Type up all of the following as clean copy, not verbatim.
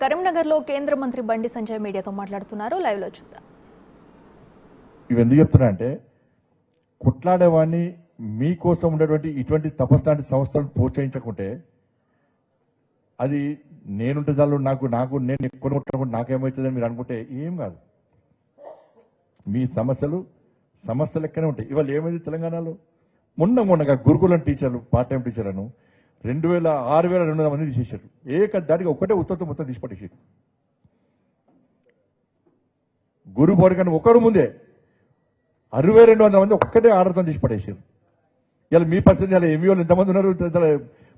కరీంనగర్లో కేంద్ర మంత్రి బండి సంజయ్ మీడియాతో మాట్లాడుతున్నారు. లైవ్ లో చూద్దాం. ఇవి ఎందుకు చెప్తున్నా అంటే కొట్లాడేవాడిని మీకోసం ఉండేటువంటి ఇటువంటి తపస్లాంటి సంస్థలను ప్రోత్సహించకుంటే అది నేనుంటే చాలు నేను ఎక్కువ కొట్టుకుంటే నాకేమవుతుందని మీరు అనుకుంటే ఏం కాదు. మీ సమస్యలు లెక్కనే ఉంటాయి. ఇవాళ ఏమైంది తెలంగాణలో మొన్నగా గురుకులం టీచర్లు పార్ట్ టైం టీచర్లను 6,200 మంది తీసేశారు. దానికి ఒకటే ఉత్తరం మొత్తం తీసిపట్టేసారు. గురు బోర్డు ఒకరు ముందే 6,200 మంది ఒక్కటే ఆర్డర్తో తీసిపట్టేసారు. ఇలా మీ పరిస్థితి ఇలా ఎంఈఓలు ఎంతమంది ఉన్నారు,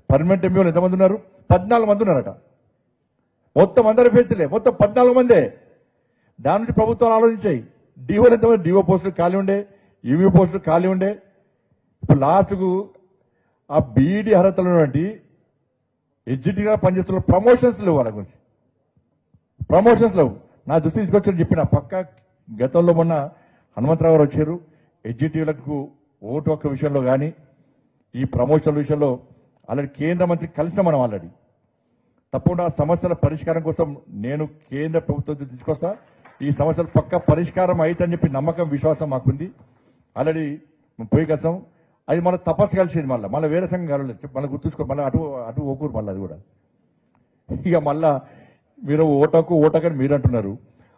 పర్మనెంట్ ఎంఈఓలు ఎంతమంది ఉన్నారు? 14 మంది ఉన్నారట. మొత్తం అందరి ఫేస్లే మొత్తం 14 మందే. దాని నుంచి ప్రభుత్వాలు ఆలోచించాయి. డిఓలు ఎంతమంది? డిఓ పోస్టులు ఖాళీ ఉండే, యూవీ పోస్టులు ఖాళీ ఉండే. ఇప్పుడు లాస్ట్కు ఆ బీఈడి అర్హతలు ఉన్నటువంటి ఎగ్జిక్యూటివ్గా పనిచేస్తున్న ప్రమోషన్స్ లేవు. వాళ్ళ గురించి ప్రమోషన్స్ లేవు. నా దృష్టి తీసుకొచ్చని చెప్పిన పక్క గతంలో మొన్న హనుమంతరావు గారు వచ్చారు. ఎగ్జిక్యూటివ్లకు ఓటు హక్కు విషయంలో కానీ ఈ ప్రమోషన్ల విషయంలో ఆల్రెడీ కేంద్ర మంత్రి కలిసిన మనం ఆల్రెడీ తప్పకుండా సమస్యల పరిష్కారం కోసం నేను కేంద్ర ప్రభుత్వం తీసుకొస్తా. ఈ సమస్యలు పక్క పరిష్కారం అవుతుందని చెప్పి నమ్మకం విశ్వాసం మాకుంది. ఆల్రెడీ పోయి కలిసాం. అది మన తపస్సు కలిసింది. మళ్ళీ వేరే సంఘం కలవలేదు. మళ్ళీ గుర్తుంచుకో. మళ్ళీ అటు ఓకూరు మళ్ళీ అది కూడా ఇక మళ్ళా మీరు ఓటకని మీరు అంటున్నారు.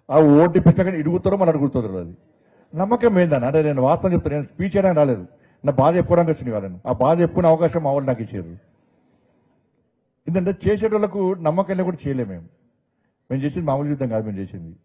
ఆ ఓటు ఇప్పించగానే ఇడుగుతారో మళ్ళీ అడుగుతారు. అది నమ్మకం ఏందని అంటే నేను వాస్తవం చెప్తాను. నేను స్పీచ్ చేయడానికి రాలేదు. నా బాధ చెప్పుకోవడానికి వచ్చింది వాళ్ళని. ఆ బాధ చెప్పుకునే అవకాశం మా వాళ్ళు నాకు ఇచ్చారు. ఎందుకంటే చేసేటోళ్లకు నమ్మకం కూడా చేయలేము. మేము చేసింది మామూలు యుద్ధం కాదు. మేము చేసింది